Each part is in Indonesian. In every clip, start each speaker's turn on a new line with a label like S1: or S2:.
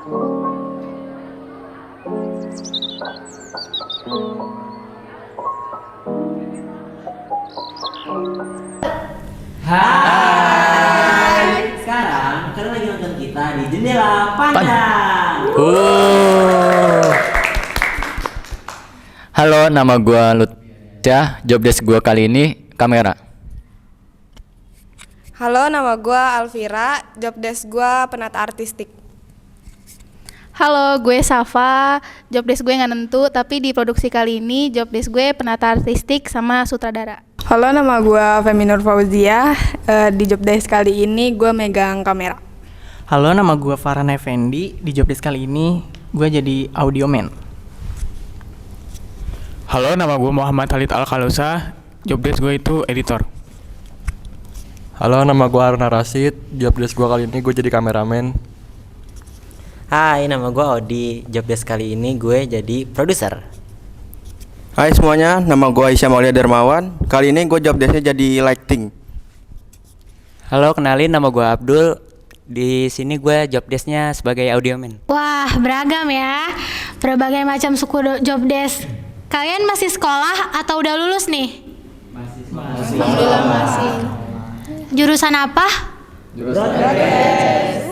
S1: Hai. Sekarang kalian lagi nonton kita di Jendela Pandang.
S2: Halo, nama gua Lutya. Jobdesk gua kali ini kamera.
S3: Halo, nama gue Alvira, jobdesk gue penata artistik.
S4: Halo, gue Safa, jobdesk gue nggak nentu, tapi di produksi kali ini jobdesk gue penata artistik sama sutradara.
S3: Halo, nama gue Feminur Fauzia, di jobdesk kali ini gue megang kamera.
S5: Halo, nama gue Farhan Effendi, di jobdesk kali ini gue jadi audio man.
S6: Halo, nama gue Muhammad Khalid Al-Khalusa, jobdesk gue itu editor.
S7: Halo, nama gue Arna Rasid, jobdesk gue kali ini gue jadi kameramen.
S1: Hai, nama gue Odi. Jobdesk kali ini gue jadi produser.
S8: Hai semuanya, nama gue Aisyah Maulia Darmawan. Kali ini gue jobdesknya jadi lighting.
S9: Halo, kenalin nama gue Abdul. Di sini gue jobdesknya sebagai audioman.
S10: Wah, beragam ya. Berbagai macam suku jobdesk. Kalian masih sekolah atau udah lulus nih?
S4: Masih. Alhamdulillah masih.
S10: Jurusan apa?
S4: Broadcast.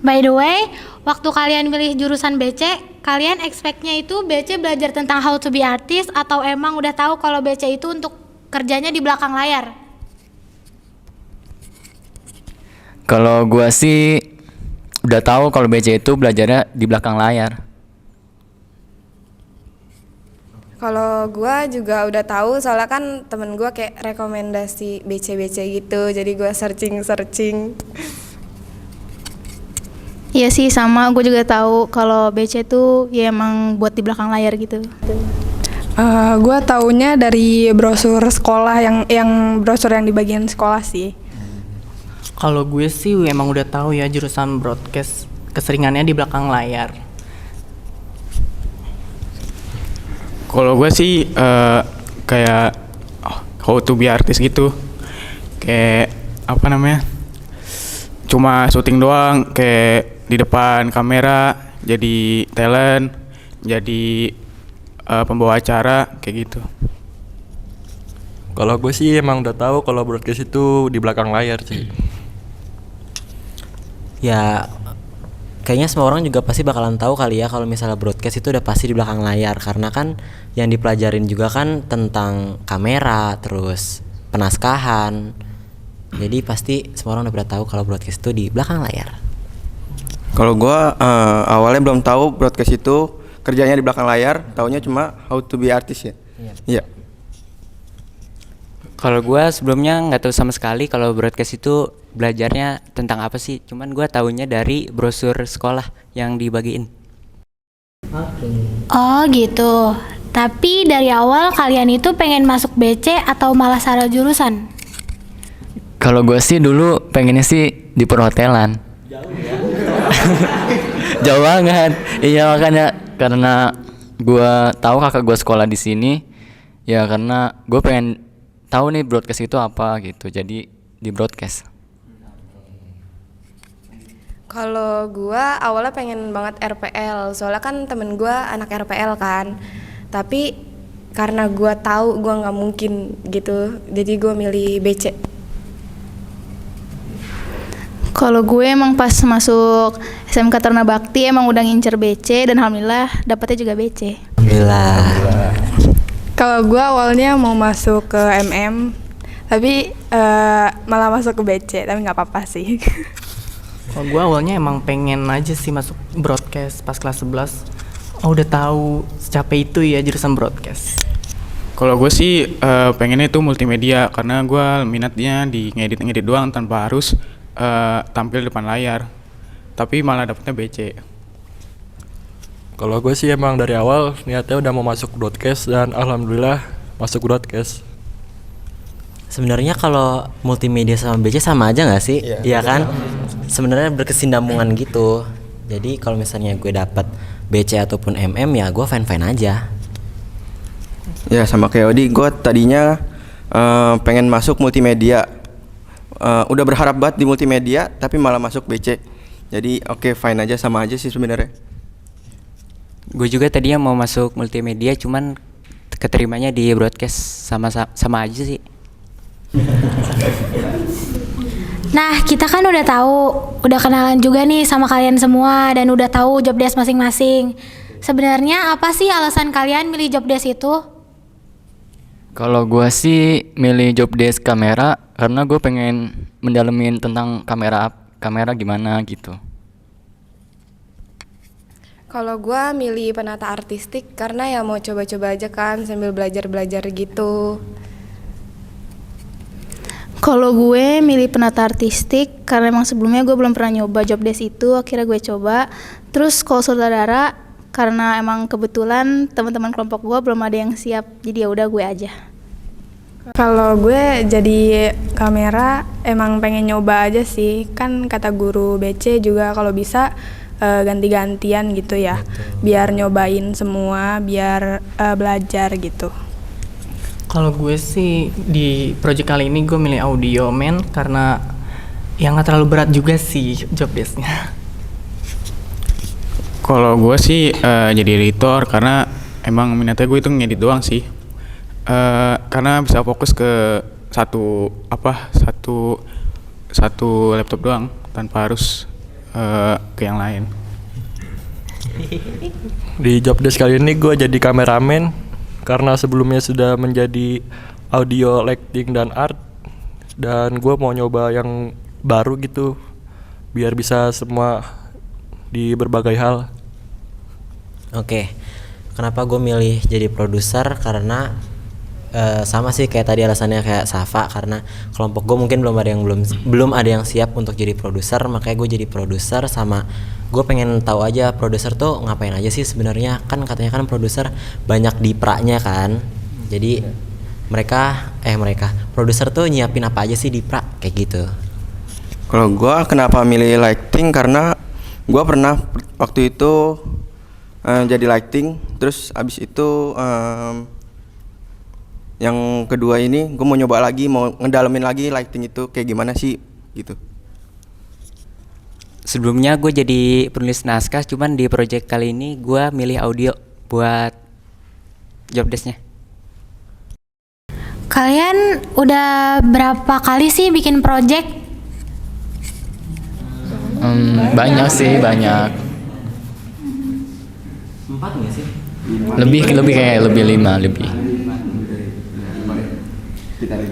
S10: By the way, waktu kalian milih jurusan BC, kalian expect-nya itu BC belajar tentang how to be artist atau emang udah tahu kalau BC itu untuk kerjanya di belakang layar?
S2: Kalau gua sih udah tahu kalau BC itu belajarnya di belakang layar.
S3: Kalau gue juga udah tahu, soalnya kan temen gue kayak rekomendasi BC-BC gitu, jadi gue searching.
S4: Iya sih, sama gue juga tahu kalau BC itu ya emang buat di belakang layar gitu.
S3: Gue taunya dari brosur sekolah yang brosur yang di bagian sekolah sih.
S5: Kalau gue sih emang udah tahu ya jurusan broadcast keseringannya di belakang layar.
S6: Kalau gue sih kayak how to be artist gitu. Kayak apa namanya? Cuma syuting doang, kayak di depan kamera, jadi talent, jadi pembawa acara kayak gitu.
S7: Kalau gue sih emang udah tahu kalau broadcast itu di belakang layar sih.
S1: Ya, kayaknya semua orang juga pasti bakalan tahu kali ya kalau misalnya broadcast itu udah pasti di belakang layar, karena kan yang dipelajarin juga kan tentang kamera, terus penaskahan. Jadi pasti semua orang udah pada tahu kalau broadcast itu di belakang layar.
S8: Kalau gue awalnya belum tahu broadcast itu kerjanya di belakang layar, taunya cuma how to be artist ya. Iya.
S9: Kalau gue sebelumnya nggak tahu sama sekali kalau broadcast itu belajarnya tentang apa sih. Cuman gue taunya dari brosur sekolah yang dibagiin.
S10: Oh gitu. Tapi dari awal kalian itu pengen masuk BC atau malah salah jurusan?
S2: Kalau gua sih dulu pengennya sih di perhotelan.
S1: Jauh ya.
S2: Jauh banget. Iya, makanya karena gua tahu kakak gua sekolah di sini, ya karena gua pengen tahu nih broadcast itu apa gitu. Jadi di broadcast.
S3: Kalau gue awalnya pengen banget RPL, soalnya kan temen gue anak RPL kan. Tapi karena gue tahu gue nggak mungkin gitu, jadi gue milih BC.
S4: Kalau gue emang pas masuk SMK Taruna Bakti emang udah ngincer BC dan alhamdulillah dapetnya juga BC.
S1: Alhamdulillah.
S3: Kalau gue awalnya mau masuk ke MM, tapi malah masuk ke BC, tapi nggak apa-apa sih.
S5: Kalau gue awalnya emang pengen aja sih masuk broadcast pas kelas 11. Oh, udah tahu secapek itu ya jurusan broadcast.
S6: Kalau gue sih pengennya itu multimedia, karena gue minatnya di ngedit doang tanpa harus tampil depan layar. Tapi malah dapetnya BC.
S7: Kalau gue sih emang dari awal niatnya udah mau masuk broadcast dan alhamdulillah masuk broadcast.
S1: Sebenarnya kalau multimedia sama BC sama aja nggak sih? Iya kan? Sebenarnya berkesinambungan gitu. Jadi kalau misalnya gue dapat BC ataupun MM ya gue fine aja.
S8: Ya sama kayak Odi, gue tadinya pengen masuk multimedia. Udah berharap banget di multimedia, tapi malah masuk BC. Jadi oke, fine aja, sama aja sih sebenarnya.
S9: Gue juga tadinya mau masuk multimedia, cuman keterimanya di broadcast, sama aja sih.
S10: Nah, kita kan udah tahu, udah kenalan juga nih sama kalian semua dan udah tahu job desk masing-masing. Sebenarnya apa sih alasan kalian milih job desk itu?
S2: Kalau gua sih milih job desk kamera karena gue pengen mendalemin tentang kamera gimana gitu.
S3: Kalau gue milih penata artistik karena ya mau coba-coba aja kan sambil belajar-belajar gitu.
S4: Kalau gue milih penata artistik karena emang sebelumnya gue belum pernah nyoba job desk itu, akhirnya gue coba. Terus kalau sutradara karena emang kebetulan teman-teman kelompok gue belum ada yang siap, jadi ya udah gue aja.
S3: Kalau gue jadi kamera emang pengen nyoba aja sih, kan kata guru BC juga kalau bisa ganti-gantian gitu ya, biar nyobain semua, biar belajar gitu.
S5: Kalau gue sih di project kali ini gue milih audio man karena yang nggak terlalu berat juga sih job desk-nya.
S6: Kalau gue sih jadi editor karena emang minatnya gue itu ngedit doang sih. Karena bisa fokus ke satu laptop doang tanpa harus ke yang lain.
S7: Di job desk kali ini gue jadi kameramen karena sebelumnya sudah menjadi audio, lighting, dan art, dan gue mau nyoba yang baru gitu biar bisa semua di berbagai hal.
S1: Oke, kenapa gue milih jadi produser? Karena sama sih kayak tadi alasannya kayak Safa, karena kelompok gue mungkin belum ada yang siap untuk jadi produser, makanya gue jadi produser. Sama gue pengen tahu aja produser tuh ngapain aja sih sebenarnya, kan katanya kan produser banyak dipraknya kan. Jadi mereka produser tuh nyiapin apa aja sih diprak kayak gitu.
S8: Kalau gue kenapa milih lighting karena gue pernah waktu itu jadi lighting, terus abis itu yang kedua ini gue mau nyoba lagi, mau ngedalemin lagi lighting itu kayak gimana sih gitu.
S9: Sebelumnya gue jadi penulis naskah, cuman di project kali ini gue milih audio buat job desk-nya.
S10: Kalian udah berapa kali sih bikin project?
S2: Banyak sih, banyak.
S1: 4 nggak sih?
S2: Lebih kayak lebih 5 lebih.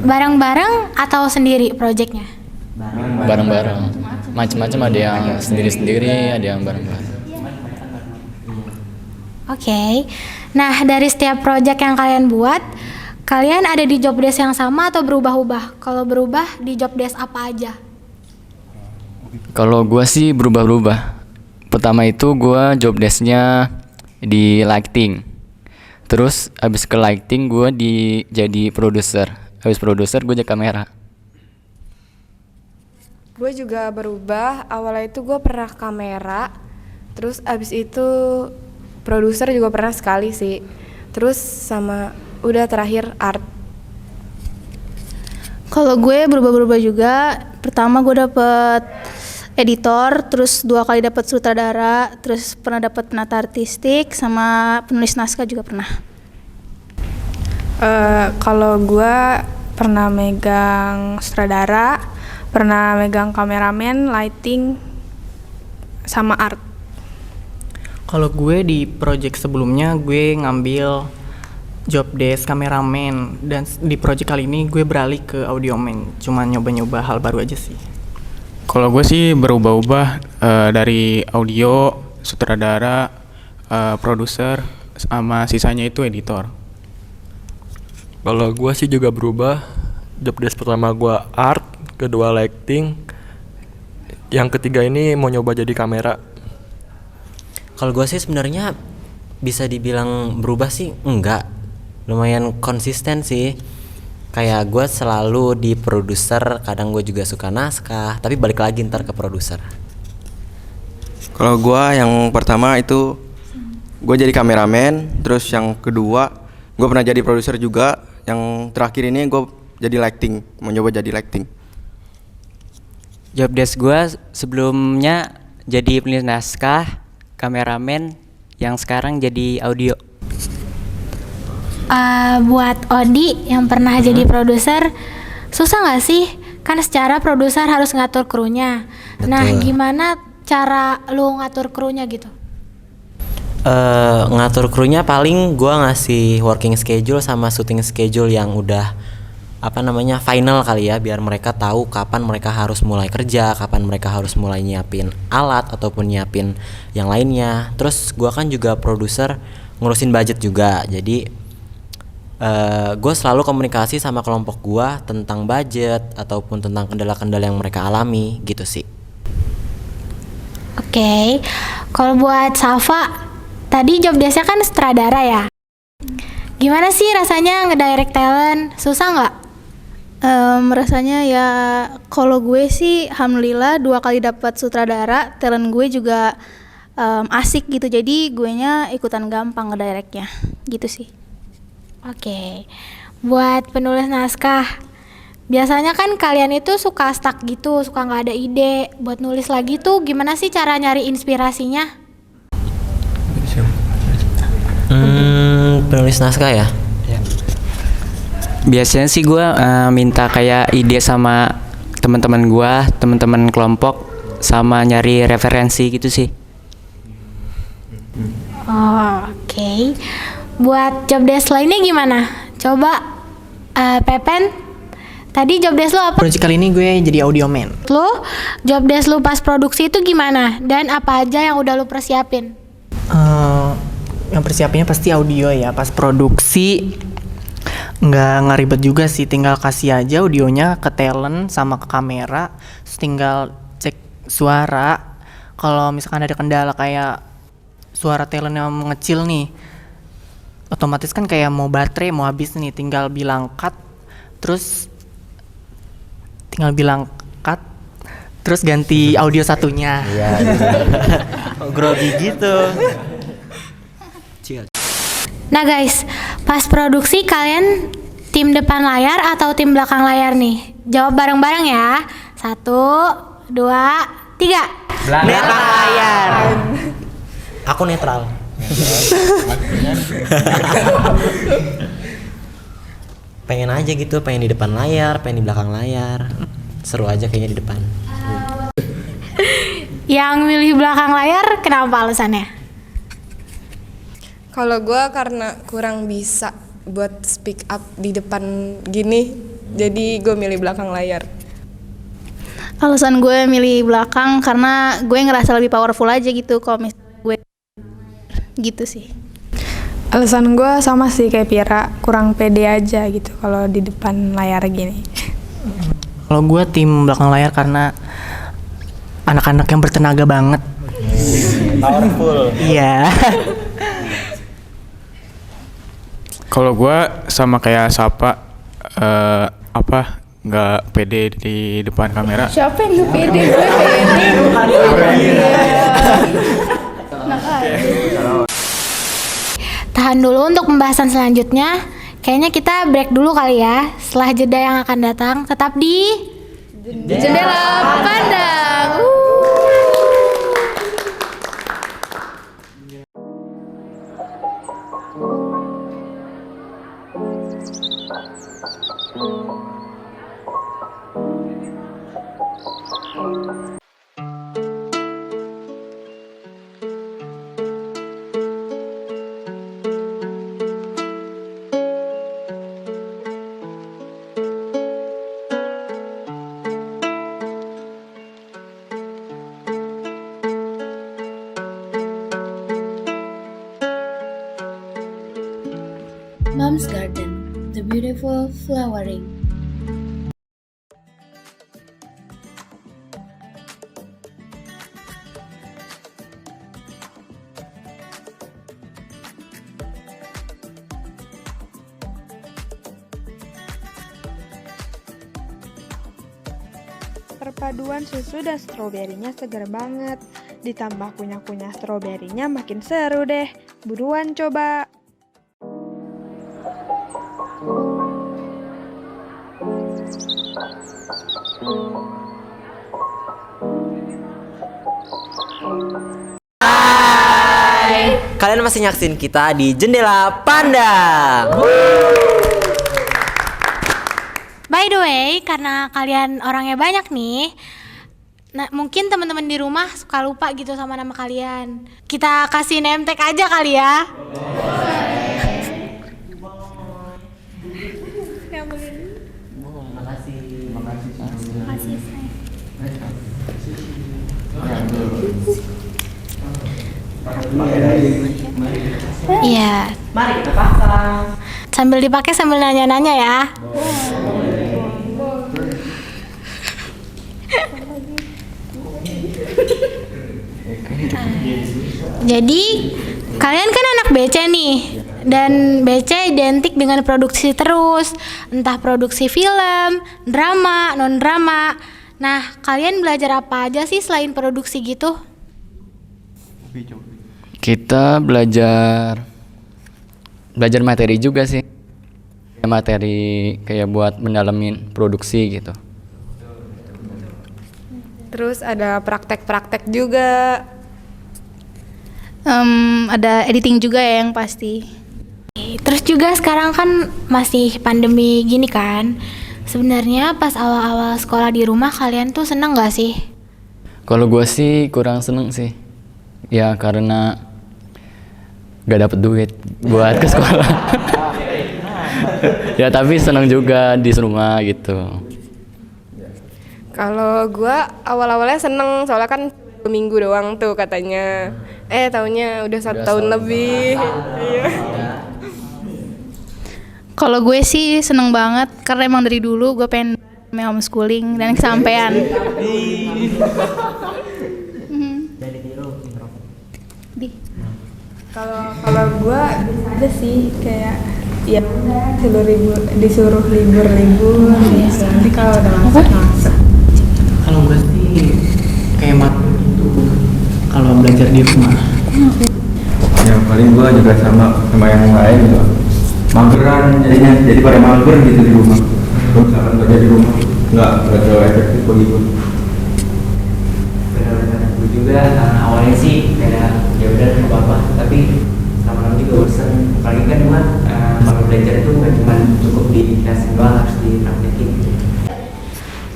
S10: Bareng-bareng atau sendiri projectnya?
S2: Bareng-bareng. Macam-macam, ada yang sendiri-sendiri, ada yang bareng-bareng.
S10: Oke. Nah, dari setiap project yang kalian buat, kalian ada di job desk yang sama atau berubah-ubah? Kalau berubah, di job desk apa aja?
S2: Kalau gua sih berubah-ubah. Pertama itu gua job desk-nya di lighting. Terus abis ke lighting gua jadi produser. Habis produser gue jadi kamera.
S3: Gue juga berubah, awalnya itu gue pernah kamera, terus abis itu produser juga pernah sekali sih, terus sama udah terakhir art.
S4: Kalau gue berubah-berubah juga. Pertama gue dapet editor, terus 2 kali dapet sutradara, terus pernah dapet penata artistik, sama penulis naskah juga pernah.
S3: Kalau gue pernah megang sutradara, pernah megang kameramen, lighting, sama art.
S5: Kalau gue di project sebelumnya gue ngambil job desk kameramen, dan di project kali ini gue beralih ke audio man, cuma nyoba-nyoba hal baru aja sih.
S6: Kalau gue sih berubah-ubah dari audio, sutradara, produser, sama sisanya itu editor.
S7: Kalau gue sih juga berubah. Job desk pertama gue art, kedua lighting, yang ketiga ini mau nyoba jadi kamera.
S1: Kalau gue sih sebenarnya bisa dibilang berubah sih enggak, lumayan konsisten sih. Kayak gue selalu di produser, kadang gue juga suka naskah, tapi balik lagi ntar ke produser.
S8: Kalau gue yang pertama itu gue jadi kameramen, terus yang kedua gue pernah jadi produser juga, yang terakhir ini gue jadi lighting, mau nyoba jadi lighting.
S9: Job desk gue sebelumnya jadi penulis naskah, kameramen, yang sekarang jadi audio?
S10: Buat Odi yang pernah jadi produser, susah nggak sih? Kan secara produser harus ngatur krunya. Nah,
S1: Betul.
S10: gimana cara lu ngatur krunya gitu?
S1: Ngatur krunya paling gua ngasih working schedule sama shooting schedule yang udah final kali ya, biar mereka tahu kapan mereka harus mulai kerja, kapan mereka harus mulai nyiapin alat ataupun nyiapin yang lainnya. Terus gua kan juga produser, ngurusin budget juga, jadi gue selalu komunikasi sama kelompok gue tentang budget ataupun tentang kendala-kendala yang mereka alami gitu sih.
S10: Oke, kalau buat Safa, tadi job desk-nya kan sutradara ya. Gimana sih rasanya ngedirect talent? Susah nggak?
S4: Rasanya ya kalau gue sih alhamdulillah 2 kali dapat sutradara, talent gue juga asik gitu, jadi gue nya ikutan gampang ngedirectnya gitu sih.
S10: Oke, buat penulis naskah, biasanya kan kalian itu suka stuck gitu, suka nggak ada ide buat nulis lagi tuh. Gimana sih cara nyari inspirasinya?
S1: Penulis naskah ya.
S9: Biasanya sih gue minta kayak ide sama teman-teman gue, teman-teman kelompok, sama nyari referensi gitu sih.
S10: Oh, oke. Buat job desk lainnya gimana? Coba Pepen, tadi job desk lo apa?
S5: Project kali ini gue jadi audio man.
S10: Lo job desk lo pas produksi itu gimana? Dan apa aja yang udah lo persiapin?
S5: Yang persiapannya pasti audio ya. Pas produksi nggak ribet juga sih, tinggal kasih aja audionya ke talent sama ke kamera, terus tinggal cek suara. Kalau misalkan ada kendala kayak suara talent yang mengecil nih, otomatis kan kayak mau baterai mau habis nih, tinggal bilang cut, terus ganti audio satunya.
S1: Iya. Grogi gitu.
S10: Nah guys, pas produksi kalian tim depan layar atau tim belakang layar nih? Jawab bareng-bareng ya. 1, 2, 3.
S1: Belakang layar. Aku netral. Pengen aja gitu, pengen di depan layar, pengen di belakang layar. Seru aja kayaknya di depan.
S10: Yang milih belakang layar kenapa alasannya?
S3: Kalau gue karena kurang bisa buat speak up di depan gini, jadi gue milih belakang layar.
S4: Alasan gue milih belakang karena gue ngerasa lebih powerful aja gitu kalau misalnya gue gitu sih.
S11: Alasan gue sama sih kayak Pira, kurang pede aja gitu kalau di depan layar gini.
S5: Kalau gue tim belakang layar karena anak-anak yang bertenaga banget.
S7: Powerful.
S5: Iya.
S6: Kalau gue sama kayak Sapa, nggak pede di depan kamera.
S11: Siapa yang gak pede? Gue pede.
S10: Tahan dulu untuk pembahasan selanjutnya. Kayaknya kita break dulu kali ya. Setelah jeda yang akan datang, tetap di
S11: Jendela Pandang.
S12: Mom's Garden, the beautiful flowering.
S11: Perpaduan susu dan stroberinya segar banget. Ditambah kunyah-kunyah stroberinya makin seru deh. Buruan coba.
S1: kalian masih nyaksin kita di Jendela Pandang.
S10: By the way, karena kalian orangnya banyak nih, nah, mungkin teman-teman di rumah suka lupa gitu sama nama kalian. Kita kasih name tag aja kali ya. Iya.
S1: Mari kita pasang.
S10: Sambil dipakai sambil nanya-nanya ya. Jadi kalian kan anak BC nih, dan BC identik dengan produksi terus, entah produksi film, drama, non drama. Nah, kalian belajar apa aja sih selain produksi gitu?
S2: Kita belajar materi juga sih, materi kayak buat mendalamin produksi gitu.
S3: Terus ada praktek-praktek juga.
S4: Ada editing juga ya yang pasti.
S10: Terus juga sekarang kan masih pandemi gini kan. Sebenarnya pas awal-awal sekolah di rumah kalian tuh seneng gak sih?
S2: Kalau gue sih kurang seneng sih, ya karena gak dapet duit buat ke sekolah. Ya tapi seneng juga di rumah gitu.
S3: Kalau gua awal-awalnya seneng soalnya kan 2 minggu doang tuh katanya. Taunya udah 1 tahun lebih. Iya.
S4: Kalau gue sih seneng banget karena emang dari dulu gue pengen homeschooling dan kesampaian.
S11: Kalau gue bisa aja sih kayak ya disuruh libur-libur gitu. Nanti kalau udah masuk.
S5: Kalau gue sih kayak gitu kalau belajar di rumah.
S8: Ya paling gua juga sama yang lain gitu. Mageran jadinya, jadi pada mager gitu di rumah. Kalau misalkan kerja di rumah nggak terlalu efektif begitu.
S9: Benar-benar gue juga awalnya sih kayak ya udah nggak apa-apa, tapi lama-lama juga bosan. Apalagi kan gua kalau belajar itu nggak cuma cukup di kelas doang, harus dipraktekin.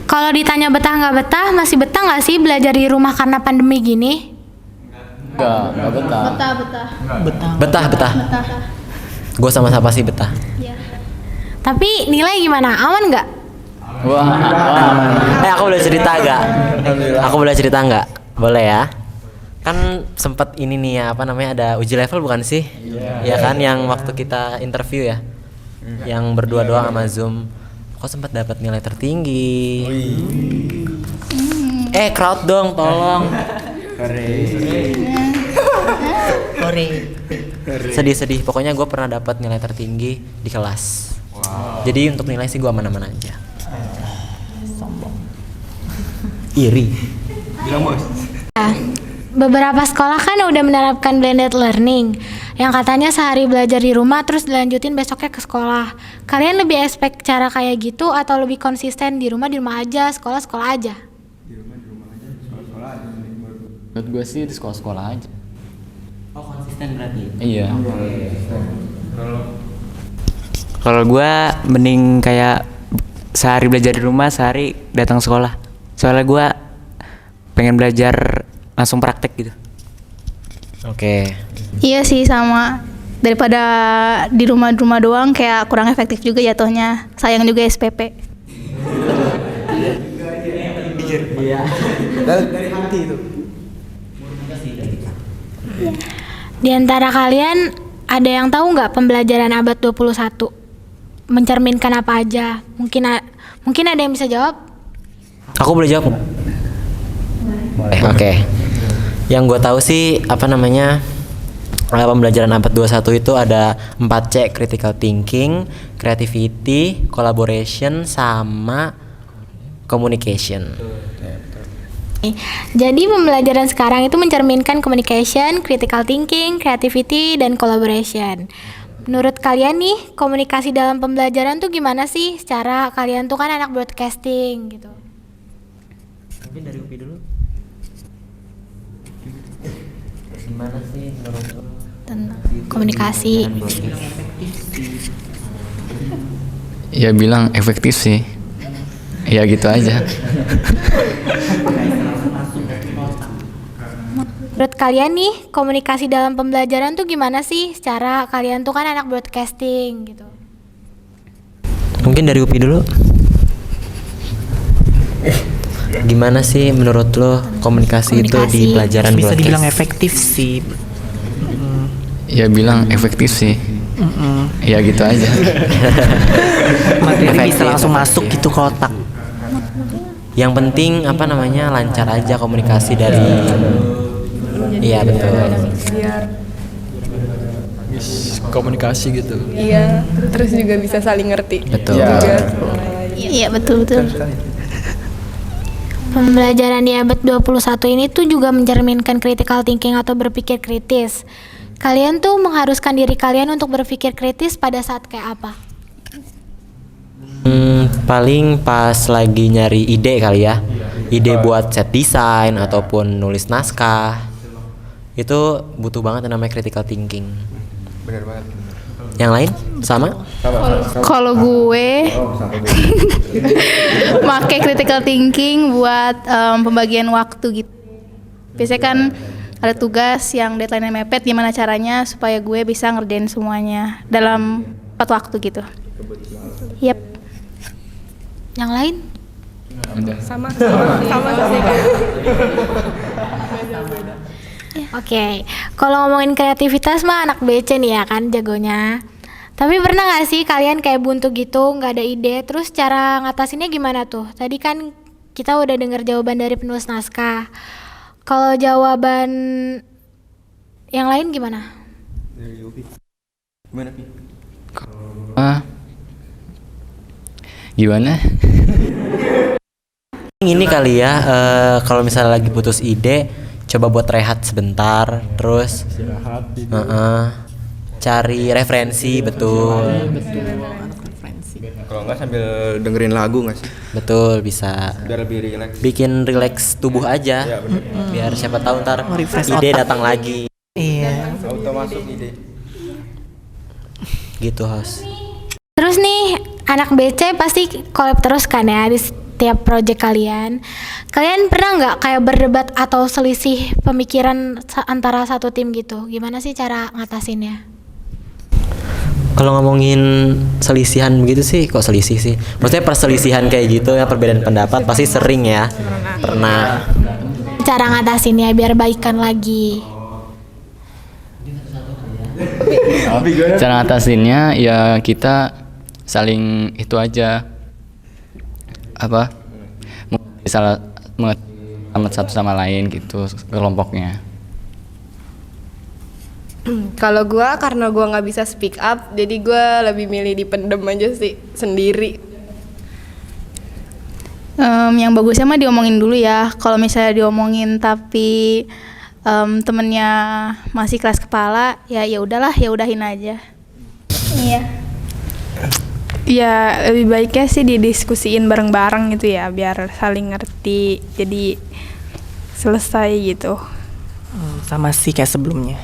S10: Kalau ditanya betah nggak betah, masih betah nggak sih belajar di rumah karena pandemi gini?
S2: Enggak betah.
S1: Betah. Gue sama-sama sih betah.
S10: Tapi nilai gimana? Aman nggak?
S2: Wah,
S1: Aku boleh cerita nggak? Aku boleh cerita nggak? Boleh ya? Kan sempet ini nih ya, apa namanya, ada uji level bukan sih? Ya kan, yang waktu kita interview ya, yang berdua doang sama Zoom. Kok sempat dapat nilai tertinggi? Crowd dong, tolong. Sedih. Pokoknya gue pernah dapat nilai tertinggi di kelas. Jadi untuk nilai sih gue aman-aman aja. Iri.
S8: Bilang bos.
S10: Beberapa sekolah kan udah menerapkan blended learning, yang katanya sehari belajar di rumah terus dilanjutin besoknya ke sekolah. Kalian lebih expect cara kayak gitu atau lebih konsisten di rumah aja, sekolah aja?
S8: Di rumah aja, sekolah aja.
S2: menurut gue sih di sekolah aja.
S1: Oh, konsisten berarti?
S2: Iya.
S9: Kalau gue mending kayak sehari belajar di rumah, sehari datang sekolah. Soalnya gue pengen belajar langsung praktek gitu.
S1: Oke.
S4: Iya sih sama. Daripada di rumah doang kayak kurang efektif juga jatuhnya. Sayang juga SPP.
S1: Iya.
S8: Dari hati itu.
S10: Di antara kalian ada yang tahu nggak pembelajaran abad 21? Mencerminkan apa aja? Mungkin ada yang bisa jawab?
S1: Aku boleh jawab? Oke. Yang gue tahu sih pembelajaran abad 21 itu ada 4C: critical thinking, creativity, collaboration, sama communication.
S10: Jadi pembelajaran sekarang itu mencerminkan communication, critical thinking, creativity, dan collaboration. Menurut kalian nih, komunikasi dalam pembelajaran tuh gimana sih? Secara kalian tuh kan anak broadcasting gitu.
S1: Mungkin dari Upi dulu. Gimana sih menurut lo?
S10: tentang komunikasi.
S2: Ya bilang efektif sih. Ya gitu aja.
S10: Menurut kalian nih, komunikasi dalam pembelajaran tuh gimana sih? Secara kalian tuh kan anak broadcasting gitu.
S1: Mungkin dari Upi dulu. Gimana sih menurut lo komunikasi itu di pelajaran
S5: Bisa
S1: broadcast?
S5: dibilang efektif sih.
S2: Ya bilang efektif sih. Ya gitu aja.
S5: Materi bisa
S1: Efektif,
S5: langsung
S1: efektif.
S5: masuk gitu ke otak.
S1: Yang penting apa namanya lancar aja komunikasi dari. Iya betul.
S11: Biar
S7: Komunikasi gitu.
S3: Iya, terus juga bisa saling ngerti.
S1: Betul.
S4: Iya betul.
S10: Pembelajaran di abad 21 ini tuh juga mencerminkan critical thinking atau berpikir kritis. Kalian tuh mengharuskan diri kalian untuk berpikir kritis pada saat kayak apa?
S1: Paling pas lagi nyari ide kali ya. Ide buat set desain ataupun nulis naskah. Itu butuh banget yang namanya critical thinking.
S8: Bener banget.
S1: Yang lain sama?
S4: Kalau gue pakai critical thinking buat pembagian waktu gitu. Biasanya kan ada tugas yang deadline-nya mepet, gimana caranya supaya gue bisa ngerjain semuanya dalam 4 waktu gitu. Yap.
S10: Yang lain?
S3: Sama sih.
S10: Oke, kalau ngomongin kreativitas mah anak BC nih ya kan jagonya. Tapi pernah gak sih kalian kayak buntu gitu, gak ada ide, terus cara ngatasinnya gimana tuh? Tadi kan kita udah denger jawaban dari penulis naskah. Kalau jawaban yang lain gimana?
S8: Gimana Pi?
S2: Gimana?
S1: Ini kali ya, kalau misalnya lagi putus ide, coba buat rehat sebentar, terus cari referensi, betul.
S8: Kalau nggak sambil dengerin lagu nggak sih?
S1: Betul, bisa.
S8: Biar lebih rileks.
S1: Bikin rileks tubuh aja,
S8: Iya, bener.
S1: biar siapa tahu ntar
S5: Refresh
S1: ide
S5: otak.
S1: datang lagi.
S5: Iya.
S8: Auto masuk ide.
S1: Gitu, host.
S10: Terus nih, anak BC pasti collab terus kan ya di setiap project kalian. Kalian pernah nggak kayak berdebat atau selisih pemikiran antara satu tim gitu? Gimana sih cara ngatasinnya?
S1: Kalau ngomongin selisihan begitu sih, kok selisih sih? Maksudnya perselisihan kayak gitu ya, perbedaan pendapat pasti sering ya. Pernah.
S10: Cara ngatasinnya biar baikan lagi.
S2: Cara ngatasinnya ya kita saling itu aja apa salah mengamat satu sama lain gitu kelompoknya.
S3: Kalau gue karena gue nggak bisa speak up, jadi gue lebih milih dipendem aja sih sendiri.
S4: Yang bagusnya mah diomongin dulu ya. Kalau misalnya diomongin tapi temennya masih keras kepala, ya udahlah, ya udahin aja. Iya.
S11: ya lebih baiknya sih didiskusiin bareng-bareng gitu ya, biar saling ngerti, jadi selesai gitu.
S5: Sama sih kayak sebelumnya.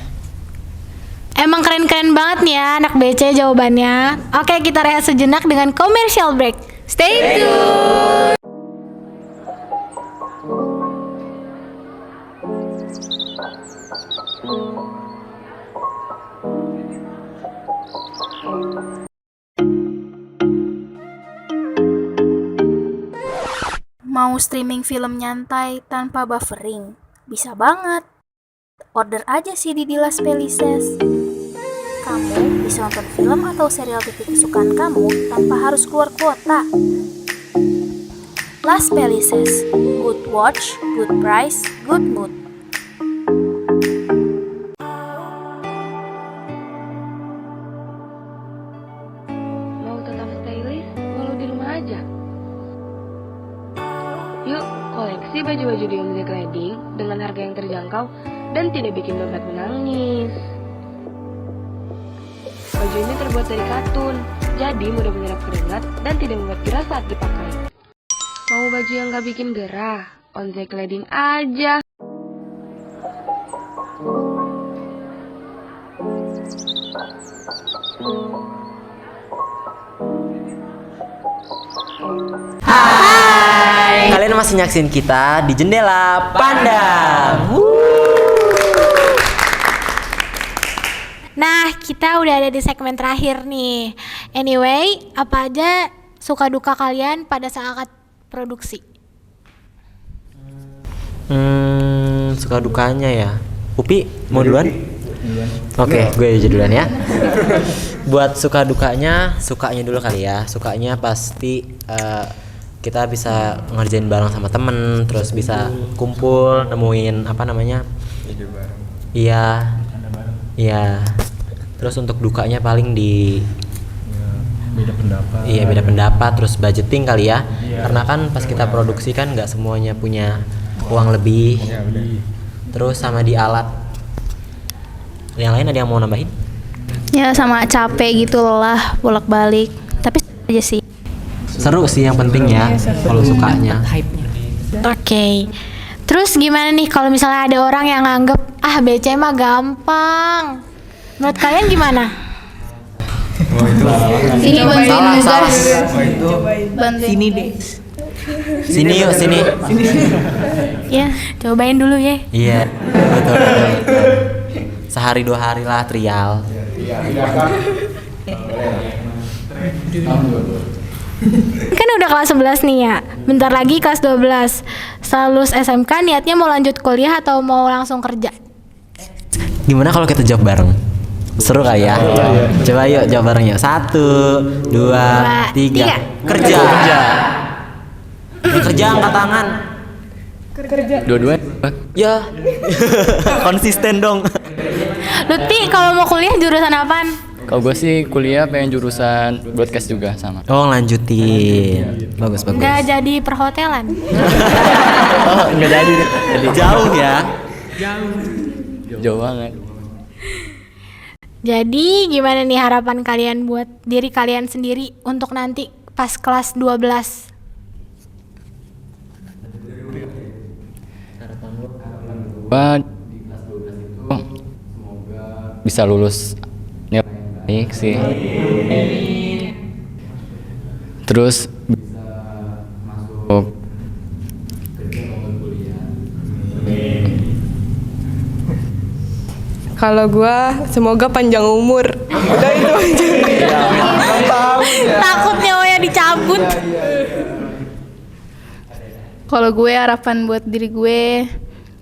S10: Emang keren-keren banget nih ya anak BC jawabannya. Oke, kita rehat sejenak dengan commercial break. Stay tune.
S4: Mau streaming film nyantai tanpa buffering? Bisa banget. Order aja sih di Las Pelises. Kamu bisa nonton film atau serial TV kesukaan kamu tanpa harus keluar kuota. Las Pelises, good watch, good price, good mood.
S13: Mau tetap stylish walau di rumah aja? Yuk, koleksi baju-baju di Om Zek Wedding dengan harga yang terjangkau dan tidak bikin dompet menangis. Baju ini terbuat dari katun, jadi mudah menyerap keringat dan tidak membuat gerah saat dipakai. Mau baju yang gak bikin gerah? Om Zek Wedding aja.
S1: Hai. Kalian masih nyaksin kita di Jendela Pandang.
S10: Nah, kita udah ada di segmen terakhir nih. Anyway, apa aja suka duka kalian pada saat produksi?
S1: Suka dukanya ya. Upi, mau duluan? Oke, gue aja duluan ya. Buat suka dukanya dulu kali ya. Sukanya pasti kita bisa ngerjain bareng sama temen, terus bisa kumpul, nemuin apa namanya? Iya. Iya. Terus untuk dukanya paling di
S7: beda pendapat.
S1: Iya, beda pendapat, terus budgeting kali ya. Karena kan pas kita produksi kan nggak semuanya punya uang lebih. Terus sama di alat. Yang lain ada yang mau nambahin?
S4: Ya sama capek gitu lah bolak-balik. Tapi aja sih.
S1: Seru sih yang penting ya kalau sukanya.
S10: Oke. Terus gimana nih kalau misalnya ada orang yang nganggep BC mah gampang. Menurut kalian gimana?
S4: Ini bantuin
S1: Salah.
S4: bantuin.
S5: Sini deh.
S1: Sini yuk, sini.
S10: Ya, cobain dulu ya.
S1: Iya, betul. Sehari 2 hari lah trial.
S10: Kan udah kelas 11 nih ya. Bentar lagi kelas 12. Setelah lulus SMK niatnya mau lanjut kuliah atau mau langsung kerja?
S1: Gimana kalau kita jawab bareng? Seru kali ya? Coba yuk jawab bareng yuk. 1, 2, 3. Kerja. Kerja angkat tangan.
S2: Dua-dua.
S1: Ya. Konsisten dong.
S10: Lutfi kalau mau kuliah jurusan apaan?
S2: Kalau gue sih kuliah pengen jurusan broadcast juga sama.
S1: Oh, lanjutin. Bagus.
S10: Nggak jadi perhotelan.
S2: Oh, nggak jadi.
S1: Jauh ya.
S2: Jauh banget.
S10: Jadi gimana nih harapan kalian buat diri kalian sendiri untuk nanti pas kelas 12?
S2: Gua bisa lulus ya baik sih. Terus bisa masuk
S11: Kalau gua semoga panjang umur. Udah itu aja.
S10: Takutnya Oya dicabut.
S4: Kalau gue harapan buat diri gue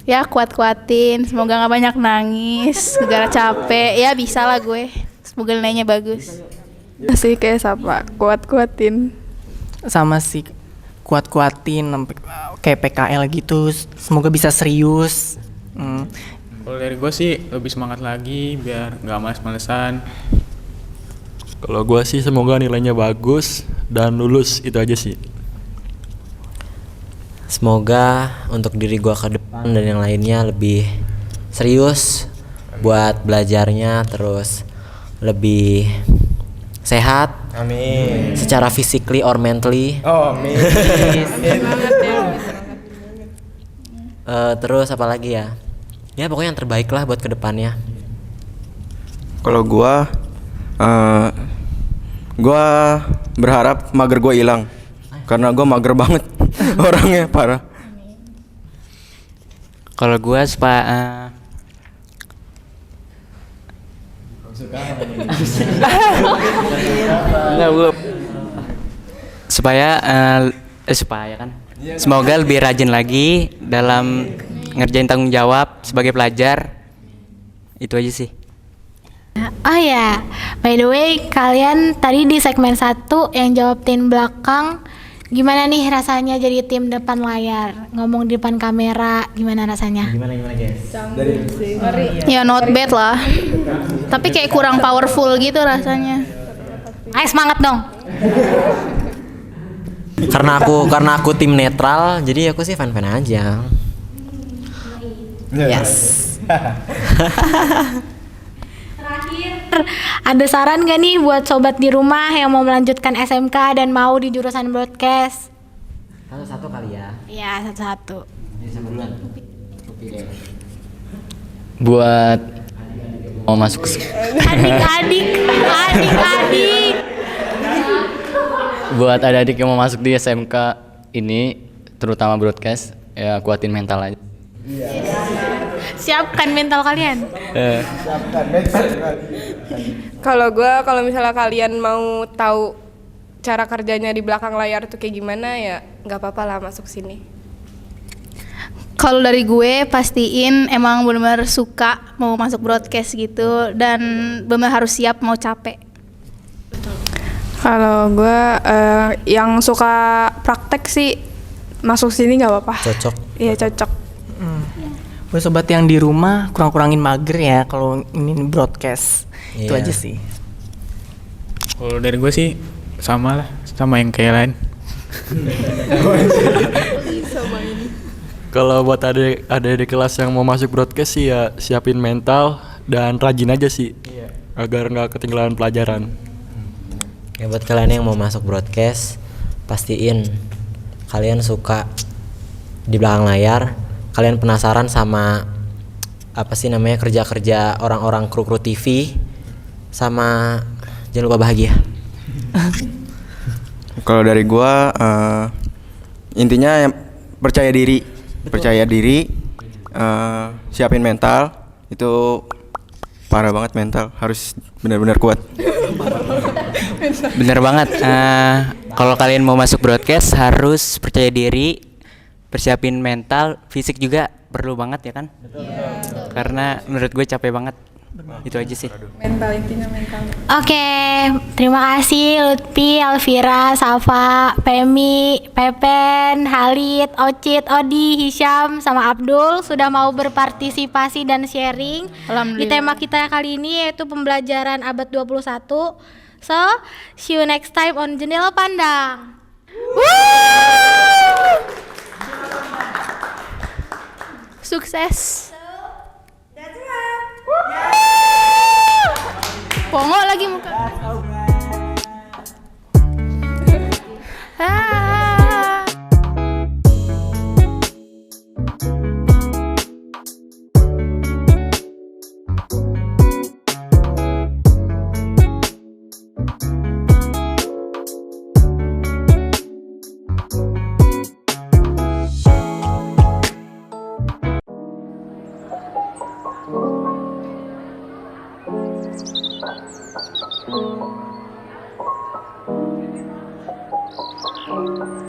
S4: ya kuat-kuatin, semoga nggak banyak nangis, gara capek, ya bisa lah gue. Semoga nilainya bagus.
S11: Masih kayak siapa? Kuat-kuatin.
S5: Sama sih kuat-kuatin sampai kayak PKL gitu. Semoga bisa serius.
S6: Kalau dari gue sih lebih semangat lagi biar nggak males-malesan.
S7: Kalau gua sih semoga nilainya bagus dan lulus, itu aja sih.
S1: Semoga untuk diri gua ke depan dan yang lainnya lebih serius buat belajarnya, terus lebih sehat.
S8: Amin.
S1: Secara physically or mentally.
S8: Oh, amin.
S1: Terus apa lagi ya? Ya pokoknya yang terbaik lah buat kedepannya.
S8: Kalau gua berharap mager gua hilang. Karena gua mager banget. Orangnya parah.
S9: Kalau gua supaya supaya kan semoga lebih rajin lagi dalam ngerjain tanggung jawab sebagai pelajar. Itu aja sih.
S10: Oh ya, by the way, kalian tadi di segmen 1 yang jawab tim belakang, gimana nih rasanya jadi tim depan layar? Ngomong di depan kamera, gimana rasanya?
S1: Gimana guys?
S4: Ya not bad lah. Tapi kayak kurang powerful gitu rasanya.
S10: Ayo semangat dong.
S1: Karena aku tim netral, jadi aku sih fan-fan aja. Yes.
S10: Terakhir, ada saran gak nih buat sobat di rumah yang mau melanjutkan SMK dan mau di jurusan broadcast?
S1: Satu-satu kali ya.
S10: Iya, satu-satu.
S1: Ini sama duluan.
S2: buat mau masuk
S10: Adik-adik.
S2: buat adik-adik yang mau masuk di SMK ini, terutama broadcast, ya kuatin mental aja.
S10: Siapkan mental kalian.
S3: Kalau misalnya kalian mau tahu cara kerjanya di belakang layar tuh kayak gimana ya nggak apa-apa lah masuk sini.
S4: Kalau dari gue pastiin emang benar-benar suka mau masuk broadcast gitu dan benar harus siap mau capek.
S11: Kalau gue yang suka praktek sih masuk sini nggak apa-apa.
S1: Cocok.
S11: Iya cocok.
S5: Buat sobat yang di rumah kurang-kurangin mager ya kalau ini broadcast. Itu
S1: Iya.
S5: aja sih.
S6: Kalau dari gue sih sama lah, sama yang kayak lain.
S7: Kalau buat adik kelas yang mau masuk broadcast sih ya siapin mental dan rajin aja sih. Agar nggak ketinggalan pelajaran.
S1: Ya buat kalian yang mau masuk broadcast, pastiin kalian suka di belakang layar, kalian penasaran sama apa sih namanya kerja-kerja orang-orang kru TV, sama jangan lupa bahagia.
S8: Kalau dari gua intinya percaya diri. Percaya diri, siapin mental, itu parah banget mental, harus benar-benar kuat.
S9: Bener banget. Kalau kalian mau masuk broadcast harus percaya diri, persiapin mental, fisik juga perlu banget ya kan? Karena menurut gue capek banget. Itu aja sih.
S11: Mental, intinya mental.
S10: Oke, terima kasih Lutfi, Alvira, Safa, Pemi, Pepen, Halid, Ocit, Odi, Hisham, sama Abdul sudah mau berpartisipasi dan sharing di tema kita kali ini yaitu pembelajaran abad 21. So, see you next time on Jendela Pandang.
S4: Sukses. Pongo lagi muka.